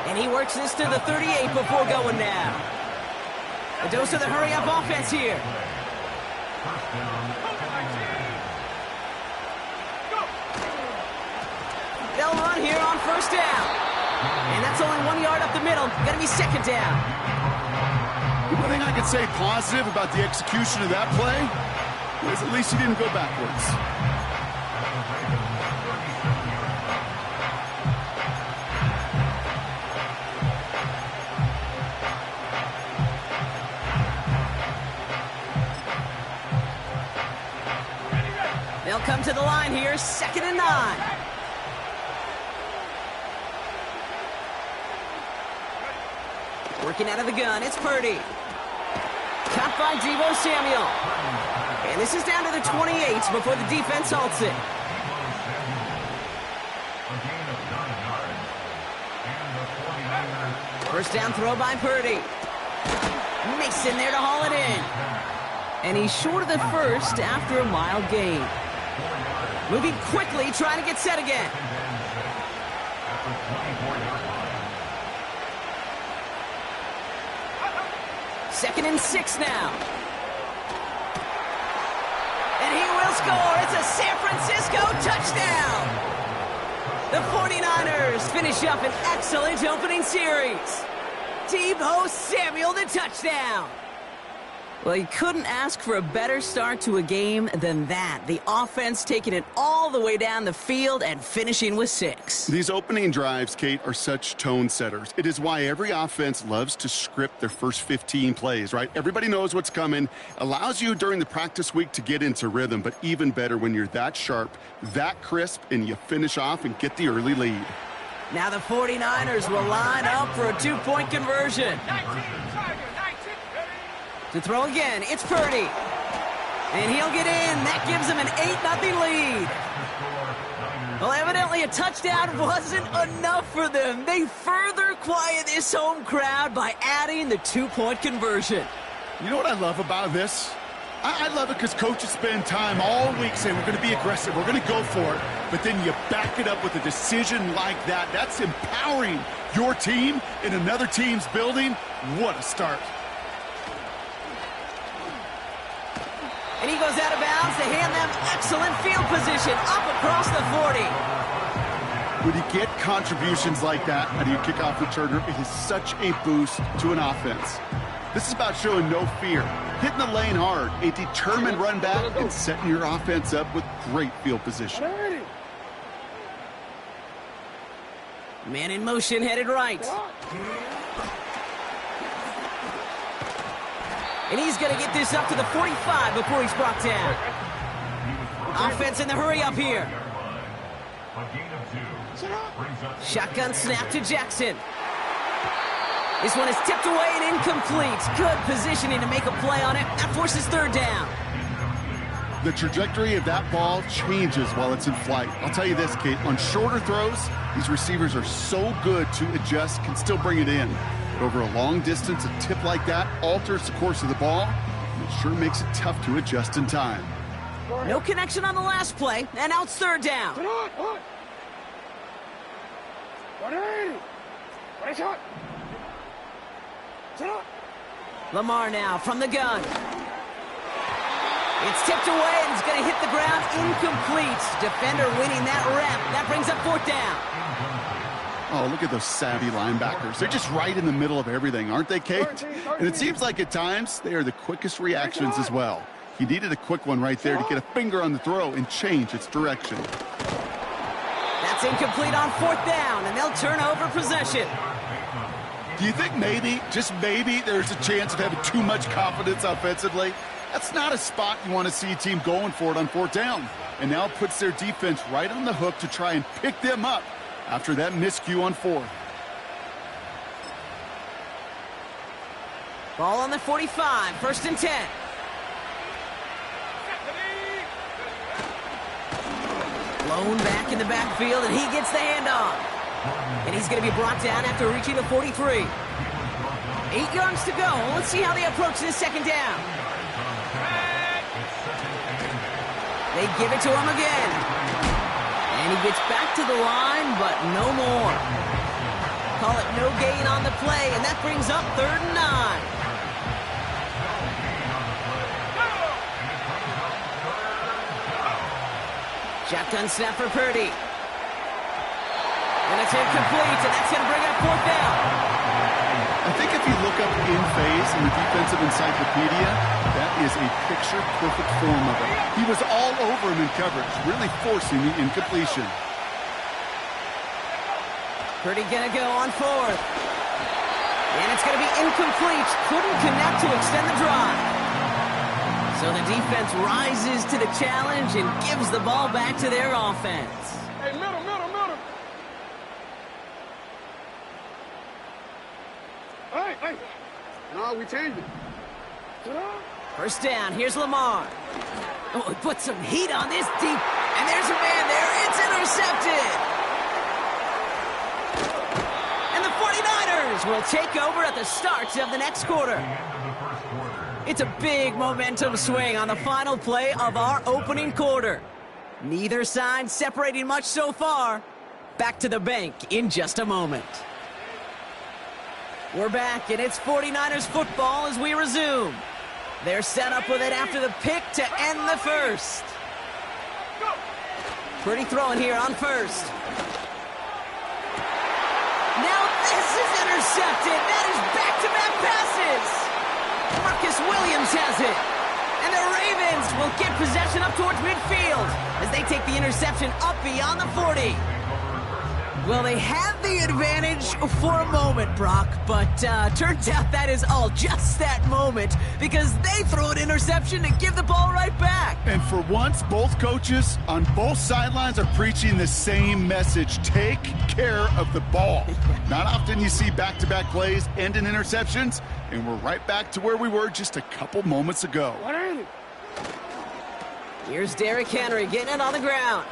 And he works this to the 38 before going down. A dose of the hurry-up offense here. They'll run here on first down. And that's only 1 yard up the middle. Gonna be second down. One thing I could say positive about the execution of that play is at least he didn't go backwards. They'll come to the line here, 2nd and 9. Working out of the gun, it's Purdy. Caught by Deebo Samuel. And this is down to the 28 before the defense halts it. First down throw by Purdy. Mason there to haul it in. And he's short of the first after a mild gain. Moving quickly, trying to get set again. Second and 6 now. And he will score. It's a San Francisco touchdown. The 49ers finish up an excellent opening series. Deebo Samuel, the touchdown. Well, you couldn't ask for a better start to a game than that. The offense taking it all the way down the field and finishing with 6. These opening drives, Kate, are such tone setters. It is why every offense loves to script their first 15 plays, right? Everybody knows what's coming. Allows you during the practice week to get into rhythm, but even better when you're that sharp, that crisp, and you finish off and get the early lead. Now the 49ers will line up for a 2-point conversion. To throw again, it's Purdy. And he'll get in. That gives him an 8-0 lead. Well, evidently a touchdown wasn't enough for them. They further quiet this home crowd by adding the 2-point conversion. You know what I love about this? I love it because coaches spend time all week saying we're going to be aggressive, we're going to go for it, but then you back it up with a decision like that. That's empowering your team in another team's building. What a start. And he goes out of bounds to hand them excellent field position up across the 40. When you get contributions like that out of your kickoff returner, it is such a boost to an offense. This is about showing no fear, hitting the lane hard, a determined run back, and setting your offense up with great field position. Man in motion, headed right. And he's going to get this up to the 45 before he's brought down. Offense in the hurry up here. Shotgun snap to Jackson. This one is tipped away and incomplete. Good positioning to make a play on it. That forces 3rd down. The trajectory of that ball changes while it's in flight. I'll tell you this, Kate, on shorter throws, these receivers are so good to adjust, can still bring it in. But over a long distance, a tip like that alters the course of the ball, and it sure makes it tough to adjust in time. No connection on the last play, and now it's 3rd down. Lamar now from the gun. It's tipped away and it's going to hit the ground incomplete. Defender winning that rep. That brings up 4th down. Oh, look at those savvy linebackers. They're just right in the middle of everything, aren't they, Kate? And it seems like at times they are the quickest reactions as well. He needed a quick one right there to get a finger on the throw and change its direction. That's incomplete on 4th down, and they'll turn over possession. Do you think maybe, just maybe, there's a chance of having too much confidence offensively? That's not a spot you want to see a team going for it on 4th down. And now it puts their defense right on the hook to try and pick them up after that miscue on 4th. Ball on the 45, 1st and 10. Blown back in the backfield, and he gets the handoff. And he's going to be brought down after reaching the 43. 8 yards to go. Let's see how they approach this 2nd down. They give it to him again. And he gets back to the line, but no more. Call it no gain on the play, and that brings up 3rd and 9. Shotgun snap for Purdy. And it's incomplete, and that's going to bring up 4th down. I think if you look up in phase in the defensive encyclopedia, that is a picture-perfect form of it. He was all over him in coverage, really forcing the incompletion. Purdy going to go on 4th. And it's going to be incomplete. Couldn't connect to extend the drive. So the defense rises to the challenge and gives the ball back to their offense. Hey, middle. Hey. No, we changed it. 1st down, here's Lamar. Oh, he put some heat on this deep. And there's a man there. It's intercepted. And the 49ers will take over at the start of the next quarter. It's a big momentum swing on the final play of our opening quarter. Neither side separating much so far. Back to the bank in just a moment. We're back, and it's 49ers football as we resume. They're set up with it after the pick to end the 1st. Pretty throwing here on 1st. Now this is intercepted. That is back-to-back passes. Marcus Williams has it. And the Ravens will get possession up towards midfield as they take the interception up beyond the 40. Well, they had the advantage for a moment, Brock, but turns out that is all just that moment because they throw an interception to give the ball right back. And for once, both coaches on both sidelines are preaching the same message. Take care of the ball. Not often you see back-to-back plays end in interceptions, and we're right back to where we were just a couple moments ago. Here's Derrick Henry getting it on the ground.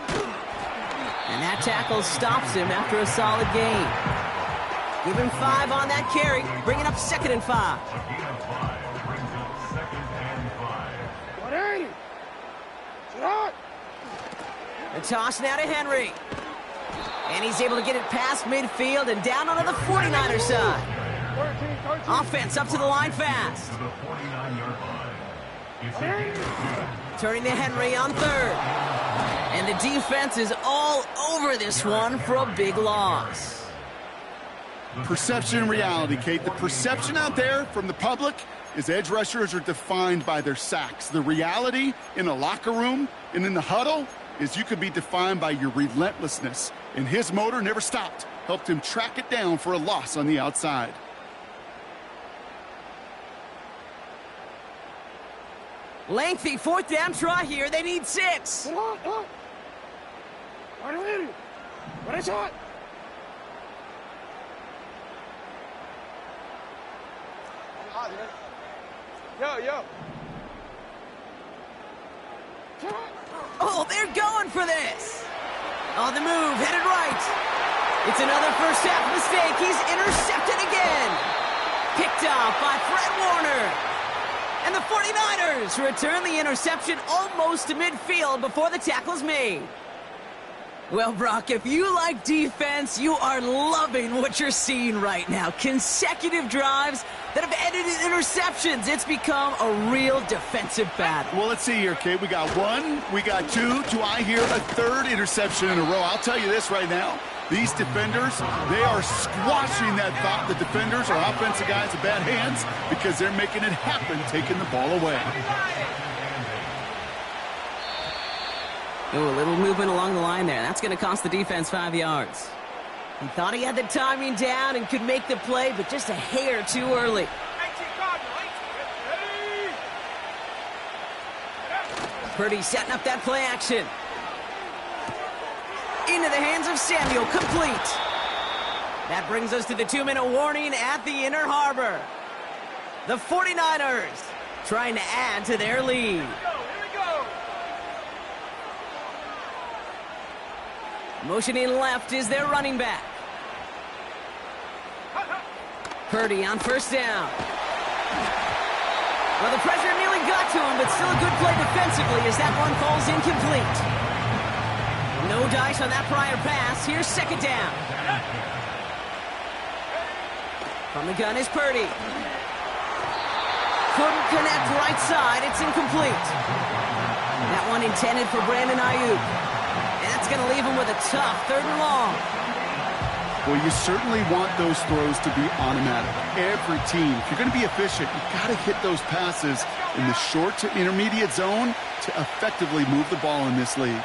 And that tackle stops him after a solid gain. Give him 5 on that carry, bringing up 2nd and 5. The toss now to Henry. And he's able to get it past midfield and down onto the 49er side. Offense up to the line fast. Turning to Henry on 3rd. And the defense is all over this one for a big loss. Perception and reality, Kate. The perception out there from the public is edge rushers are defined by their sacks. The reality in a locker room and in the huddle is you could be defined by your relentlessness. And his motor never stopped. Helped him track it down for a loss on the outside. Lengthy 4th down try here. They need 6. Oh, they're going for this. On the move, headed right. It's another first half mistake. He's intercepted again. Picked off by Fred Warner. And the 49ers return the interception almost to midfield before the tackle's made. Well, Brock, if you like defense, you are loving what you're seeing right now. Consecutive drives that have ended in interceptions. It's become a real defensive battle. Well, let's see here, Kate. We got 1, we got 2. Do I hear a 3rd interception in a row? I'll tell you this right now. These defenders, they are squashing that thought the defenders or offensive guys in bad hands because they're making it happen, taking the ball away. Oh, a little movement along the line there. That's going to cost the defense 5 yards. He thought he had the timing down and could make the play, but just a hair too early. Purdy setting up that play action. Into the hands of Samuel, complete. That brings us to the 2-minute warning at the Inner Harbor. The 49ers trying to add to their lead. Motioning left is their running back. Purdy on 1st down. Well, the pressure nearly got to him, but still a good play defensively as that one falls incomplete. No dice on that prior pass. Here's 2nd down. From the gun is Purdy. Couldn't connect right side. It's incomplete. That one intended for Brandon Ayuk. That's going to leave him with a tough 3rd and long. Well, you certainly want those throws to be automatic. Every team, if you're going to be efficient, you've got to hit those passes in the short to intermediate zone to effectively move the ball in this league.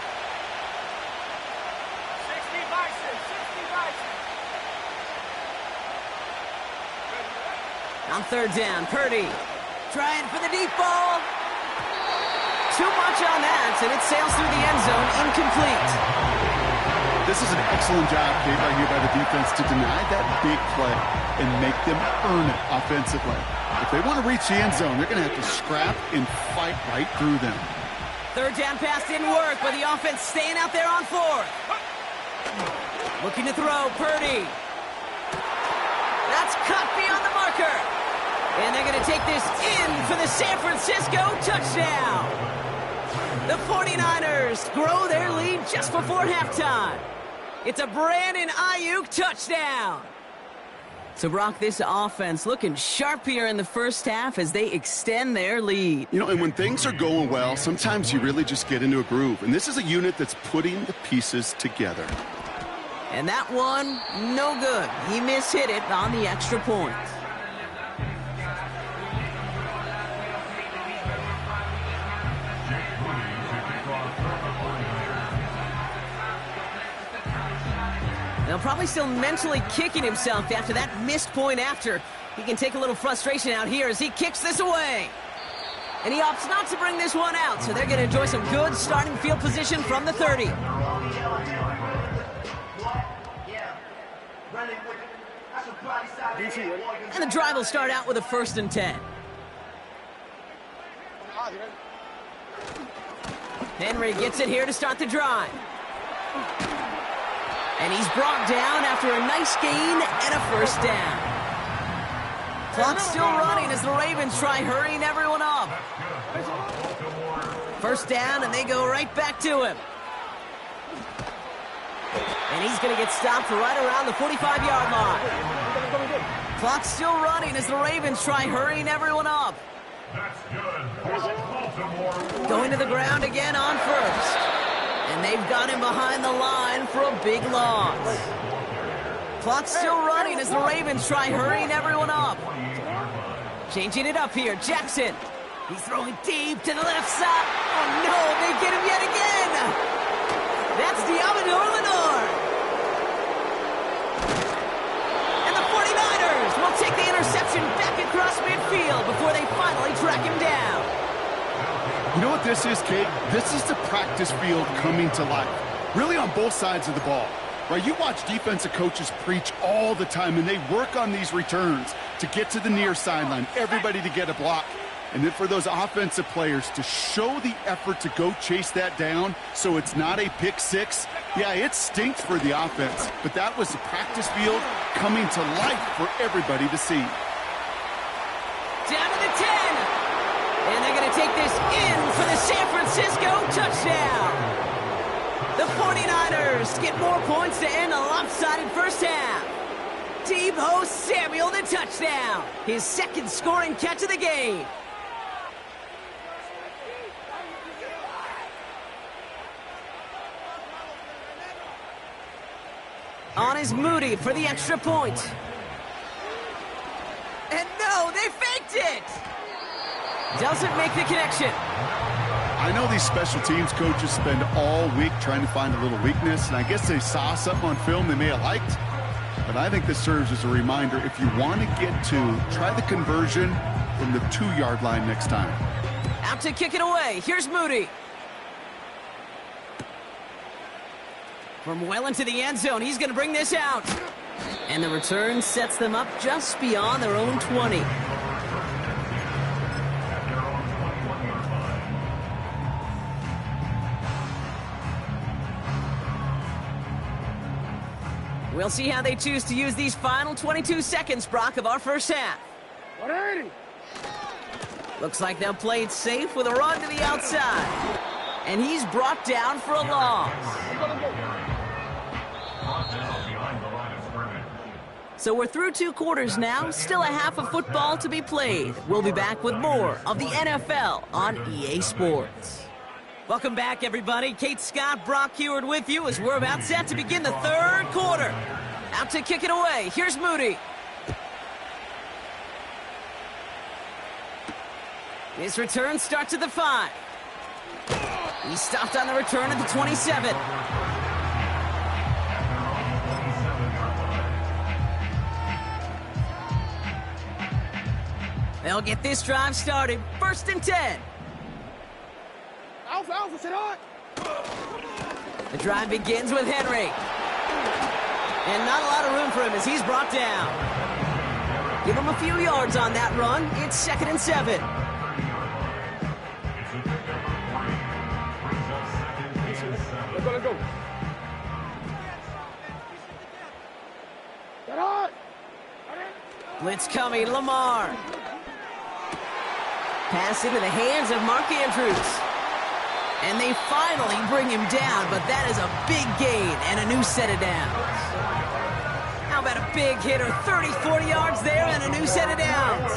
On 3rd down, Purdy trying for the deep ball. Too much on that, and it sails through the end zone, incomplete. This is an excellent job, Kate, right here by the defense to deny that big play and make them earn it offensively. If they want to reach the end zone, they're going to have to scrap and fight right through them. 3rd down pass didn't work, but the offense staying out there on 4th. Looking to throw, Purdy. That's cut beyond the marker. And they're going to take this in for the San Francisco touchdown. The 49ers grow their lead just before halftime. It's a Brandon Ayuk touchdown. So, Brock, this offense looking sharp here in the first half as they extend their lead. You know, and when things are going well, sometimes you really just get into a groove. And this is a unit that's putting the pieces together. And that one, no good. He mishit it on the extra point. Now, probably still mentally kicking himself after that missed point after. He can take a little frustration out here as he kicks this away. And he opts not to bring this one out, so they're going to enjoy some good starting field position from the 30. And the drive will start out with a 1st and 10. Henry gets it here to start the drive. And he's brought down after a nice gain and a 1st down. Clock's still running as the Ravens try hurrying everyone up. 1st down, and they go right back to him. And he's going to get stopped right around the 45-yard line. Clock's still running as the Ravens try hurrying everyone up. Going to the ground again on 1st. And they've got him behind the line for a big loss. Clock's still running as the Ravens try hurrying everyone up. Changing it up here, Jackson. He's throwing deep to the left side. Oh no, they get him yet again. That's Deommodore Lenoir. And the 49ers will take the interception back across midfield before they finally track him down. You know what this is, Kate? This is the practice field coming to life. Really on both sides of the ball. Right, you watch defensive coaches preach all the time, and they work on these returns to get to the near sideline, everybody to get a block. And then for those offensive players to show the effort to go chase that down so it's not a pick six, yeah, it stinks for the offense. But that was the practice field coming to life for everybody to see. Down to the 10. And they're going to take this in for the San Francisco touchdown. The 49ers get more points to end a lopsided 1st half. Deebo Samuel the touchdown. His 2nd scoring catch of the game. On is Moody for the extra point. And no, they faked it. Doesn't make the connection. I know these special teams coaches spend all week trying to find a little weakness, and I guess they saw something on film they may have liked. But I think this serves as a reminder, if you want to get to, try the conversion from the 2-yard line next time. Out to kick it away. Here's Moody. From well into the end zone, he's going to bring this out. And the return sets them up just beyond their own 20. We'll see how they choose to use these final 22 seconds, Brock, of our 1st half. 180. Looks like they'll play it safe with a run to the outside. And he's brought down for a loss. So we're through 2 quarters now, still a half of football to be played. We'll be back with more of the NFL on EA Sports. Welcome back, everybody. Kate Scott, Brock Huard with you as we're about set to begin the 3rd quarter. Out to kick it away. Here's Moody. His return starts at the 5. He stopped on the return at the 27. They'll get this drive started. 1st and 10. Alpha, sit on. The drive begins with Henry. And not a lot of room for him as he's brought down. Give him a few yards on that run. It's 2nd and 7. Let's go. Get on. Blitz coming, Lamar. Pass into the hands of Mark Andrews. And they finally bring him down, but that is a big gain and a new set of downs. How about a big hitter, 30, 40 yards there and a new set of downs.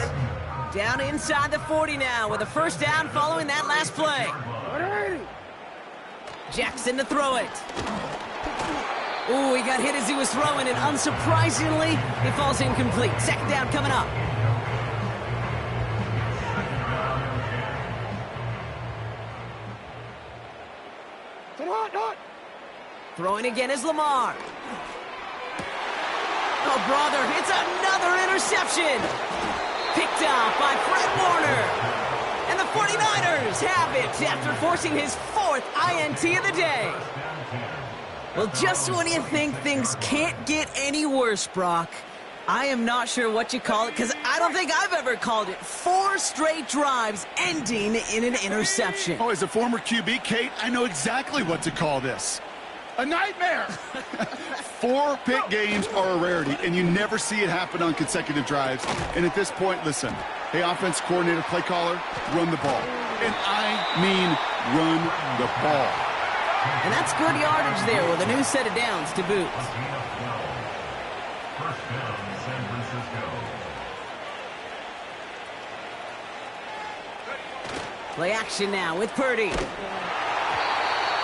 Down inside the 40 now with a 1st down following that last play. Jackson to throw it. Ooh, he got hit as he was throwing it. Unsurprisingly, it falls incomplete. 2nd down coming up. Sit on. Throwing again is Lamar. Oh, brother, it's another interception. Picked off by Fred Warner. And the 49ers have it after forcing his 4th INT of the day. Well, just when you think things can't get any worse, Brock, I am not sure what you call it, because I don't think I've ever called it 4 straight drives ending in an interception. Oh, as a former QB, Kate, I know exactly what to call this. A nightmare! 4 pick games are a rarity, and you never see it happen on consecutive drives. And at this point, listen, hey, offense coordinator, play caller, run the ball. And I mean run the ball. And that's good yardage there with a new set of downs to boot. First down, San Francisco. Play action now with Purdy.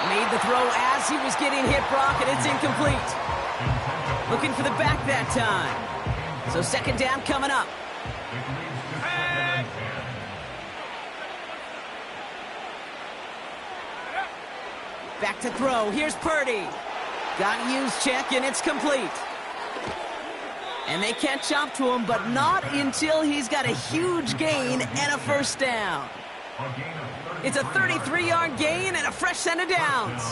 Made the throw as he was getting hit, Brock, and it's incomplete. Looking for the back that time. So second down coming up. Back to throw. Here's Purdy. Got use check, and it's complete. And they catch up to him, but not until he's got a huge gain and a first down. It's a 33-yard gain and a fresh set of downs.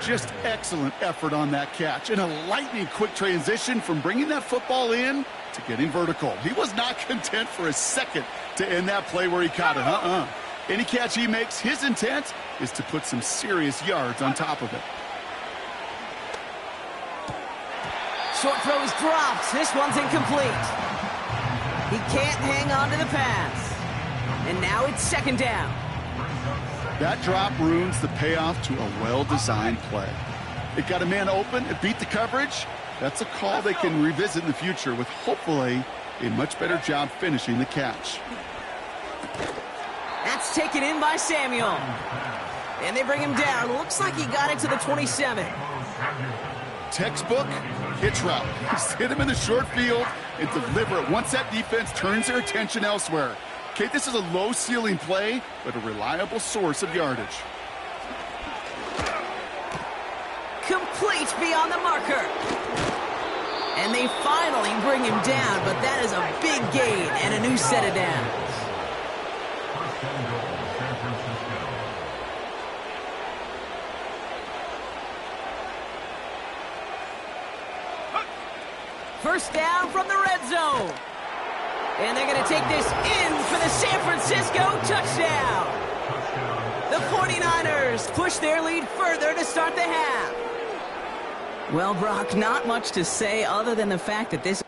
Just excellent effort on that catch, and a lightning-quick transition from bringing that football in to getting vertical. He was not content for a second to end that play where he caught it. Any catch he makes, his intent is to put some serious yards on top of it. Short throw is dropped. This one's incomplete. He can't hang on to the pass. And now it's second down. That drop ruins the payoff to a well-designed play. It got a man open, it beat the coverage. That's a call they can revisit in the future with hopefully a much better job finishing the catch. That's taken in by Samuel. And they bring him down. Looks like he got it to the 27. Textbook hitch route. Just hit him in the short field and deliver it once that defense turns their attention elsewhere. Okay, this is a low-ceiling play, but a reliable source of yardage. Complete beyond the marker. And they finally bring him down, but that is a big gain and a new set of downs. First and goal, San Francisco. First down from the red zone. And they're going to take this in for the San Francisco touchdown. The 49ers push their lead further to start the half. Well, Brock, not much to say other than the fact that this